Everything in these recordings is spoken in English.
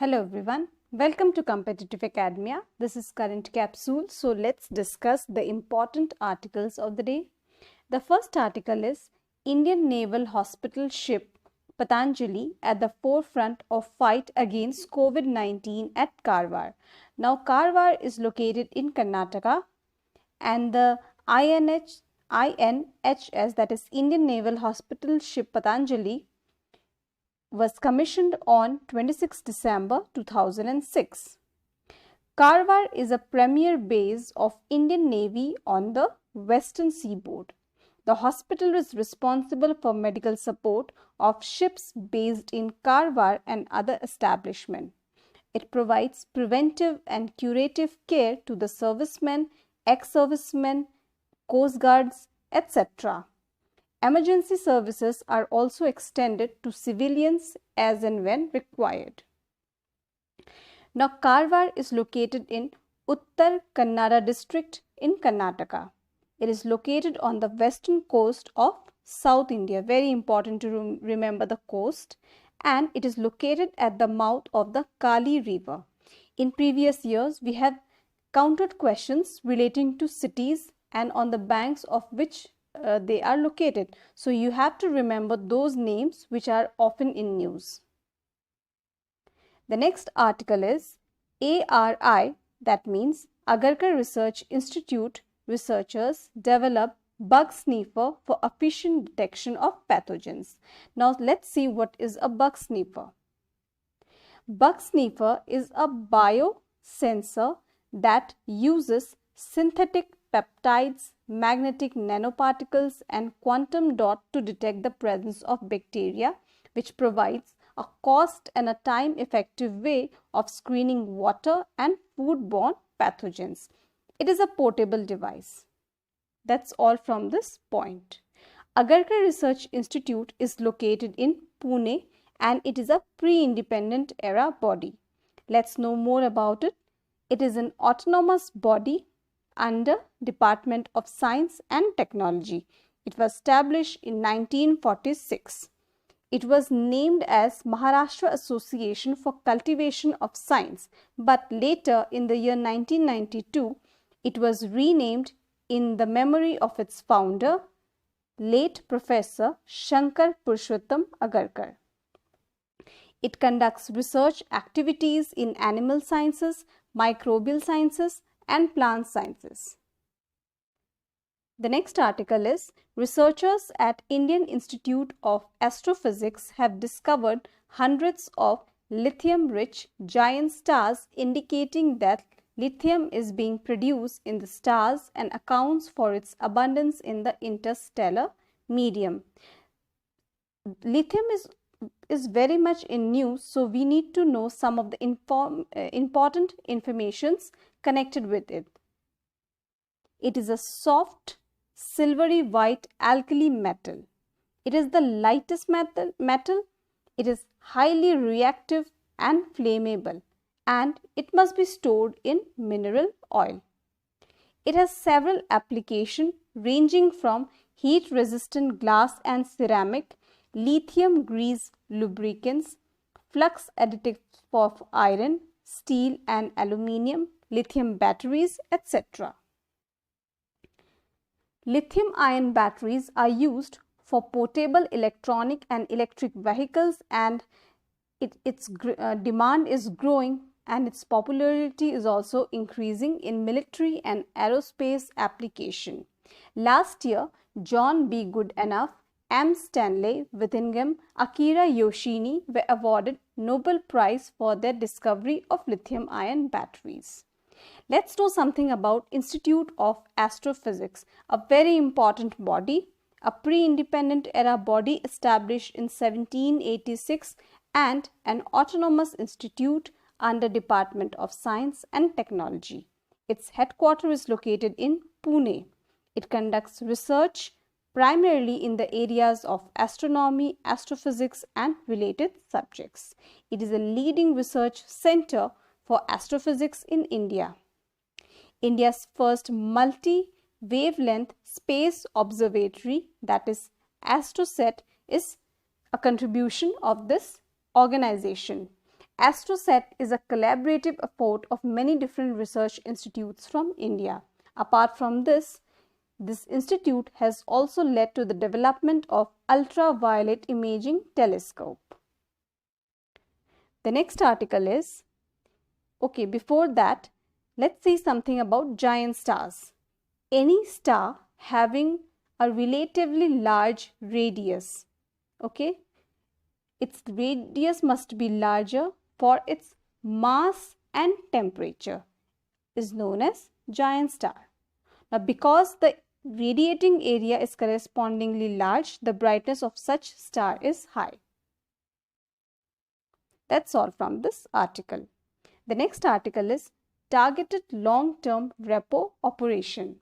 Hello everyone, welcome to Competitive Academia. This is current capsule. So let's discuss the important articles of the day. The first article is Indian Naval Hospital ship Patanjali at the forefront of fight against COVID-19 at Karwar. Now Karwar is located in Karnataka and the INHS, that is Indian Naval Hospital ship Patanjali, was commissioned on 26 December 2006. Karwar is a premier base of Indian Navy on the western seaboard. The hospital is responsible for medical support of ships based in Karwar and other establishments. It provides preventive and curative care to the servicemen, ex-servicemen, coast guards, etc. Emergency services are also extended to civilians as and when required. Now, Karwar is located in Uttar Kannada district in Karnataka. It is located on the western coast of South India. Very important to remember the coast. And it is located at the mouth of the Kali river. In previous years, we have counted questions relating to cities and on the banks of which they are located. So you have to remember those names which are often in news. The next article is ARI, that means Agarkar Research Institute researchers develop bug sniffer for efficient detection of pathogens. Now let's see what is a bug sniffer. Bug sniffer is a biosensor that uses synthetic peptides, magnetic nanoparticles and quantum dot to detect the presence of bacteria, which provides a cost and a time effective way of screening water and foodborne pathogens. It is a portable device. That's all from this point. Agarkar Research Institute is located in Pune and it is a pre-independent era body. Let's know more about it. It is an autonomous body under Department of Science and Technology. It was established in 1946. It was named as Maharashtra Association for Cultivation of Science, but later in the year 1992, it was renamed in the memory of its founder, late Professor Shankar Purushottam Agarkar. It conducts research activities in animal sciences, microbial sciences, and plant sciences. The next article is researchers at Indian Institute of Astrophysics have discovered hundreds of lithium-rich giant stars, indicating that lithium is being produced in the stars and accounts for its abundance in the interstellar medium. Lithium is very much in news, so we need to know some of the important informations connected with it. It is a soft, silvery white alkali metal. It is the lightest metal. It is highly reactive and flammable, and it must be stored in mineral oil. It has several applications ranging from heat-resistant glass and ceramic, lithium grease lubricants, flux additives for iron, steel and aluminium, lithium batteries, etc. Lithium-ion batteries are used for portable electronic and electric vehicles, and its demand is growing and its popularity is also increasing in military and aerospace application. Last year, John B. Goodenough, M. Stanley Whittingham, Akira Yoshini were awarded Nobel Prize for their discovery of lithium-ion batteries. Let's know something about Institute of Astrophysics, a very important body, a pre-independent era body established in 1786 and an autonomous institute under Department of Science and Technology. Its headquarters is located in Pune. It conducts research primarily in the areas of astronomy, astrophysics and related subjects. It is a leading research center for astrophysics in India. India's first multi-wavelength space observatory, that is ASTROSAT, is a contribution of this organization. AstroSat is a collaborative effort of many different research institutes from India. Apart from this institute has also led to the development of ultraviolet imaging telescope. The next article is, okay, before that, let's see something about giant stars. Any star having a relatively large radius, okay, its radius must be larger for its mass and temperature, is known as giant star. Now, because the radiating area is correspondingly large, the brightness of such star is high. That's all from this article. The next article is targeted long-term repo operation.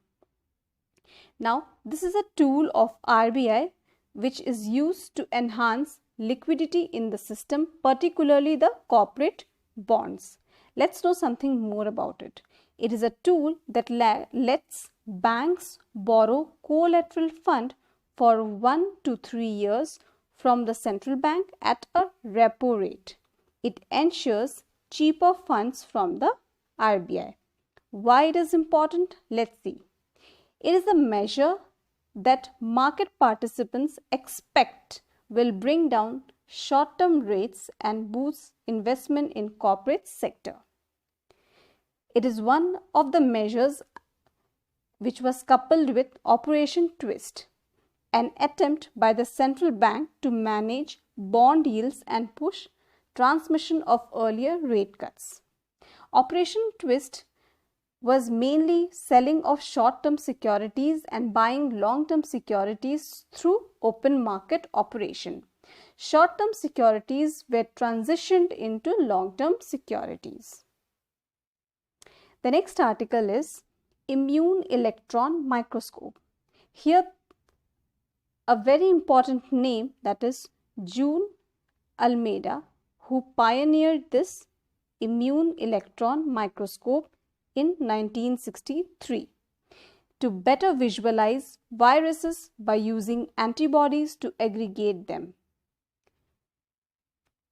Now, this is a tool of RBI which is used to enhance liquidity in the system, particularly the corporate bonds. Let's know something more about it. It is a tool that lets banks borrow collateral fund for 1 to 3 years from the central bank at a repo rate. It ensures cheaper funds from the RBI. Why it is important? Let's see. It is a measure that market participants expect will bring down short-term rates and boost investment in corporate sector. It is one of the measures which was coupled with Operation Twist, an attempt by the central bank to manage bond yields and push transmission of earlier rate cuts. Operation Twist was mainly selling of short-term securities and buying long-term securities through open market operation. Short-term securities were transitioned into long-term securities. The next article is Immune Electron Microscope. Here a very important name, that is June Almeida, who pioneered this immune electron microscope in 1963 to better visualize viruses by using antibodies to aggregate them.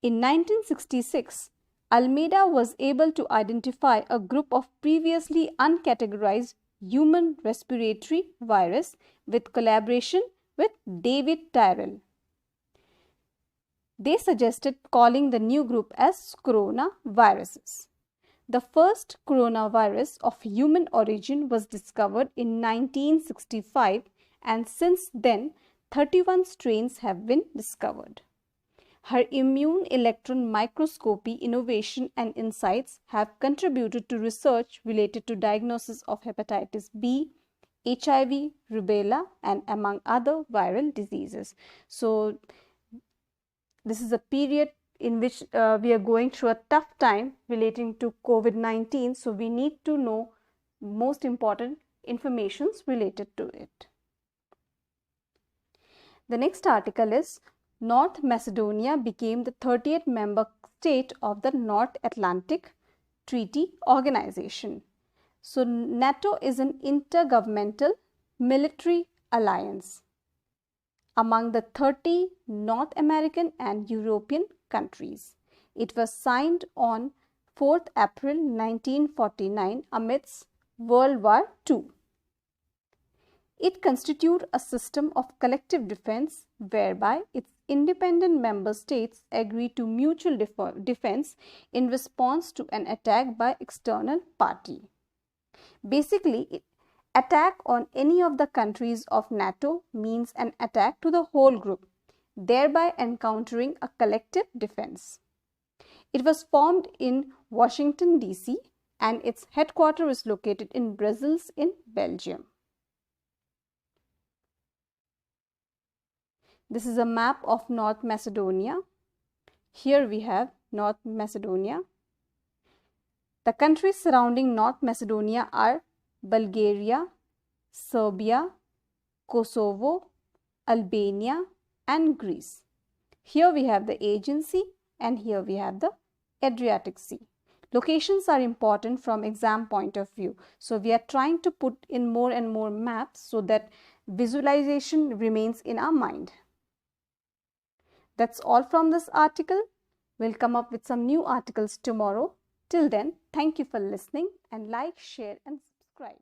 In 1966, Almeida was able to identify a group of previously uncategorized human respiratory virus with collaboration with David Tyrrell. They suggested calling the new group as coronaviruses. The first coronavirus of human origin was discovered in 1965, and since then 31 strains have been discovered. Her immune electron microscopy innovation and insights have contributed to research related to diagnosis of hepatitis B, HIV, rubella, and among other viral diseases. So, this is a period in which we are going through a tough time relating to COVID-19. So, we need to know most important informations related to it. The next article is North Macedonia became the 30th member state of the North Atlantic Treaty Organization. So, NATO is an intergovernmental military alliance among the 30 North American and European countries. It was signed on 4th April 1949 amidst World War II. It constitutes a system of collective defense whereby its independent member states agree to mutual defense in response to an attack by external party. Basically, attack on any of the countries of NATO means an attack to the whole group, thereby encountering a collective defense. It was formed in Washington, D.C., and its headquarters is located in Brussels in Belgium. This is a map of North Macedonia. Here we have North Macedonia. The countries surrounding North Macedonia are Bulgaria, Serbia, Kosovo, Albania, and Greece. Here we have the Aegean Sea and here we have the Adriatic Sea. Locations are important from exam point of view. So, we are trying to put in more and more maps so that visualization remains in our mind. That's all from this article. We'll come up with some new articles tomorrow. Till then, thank you for listening and like, share and subscribe.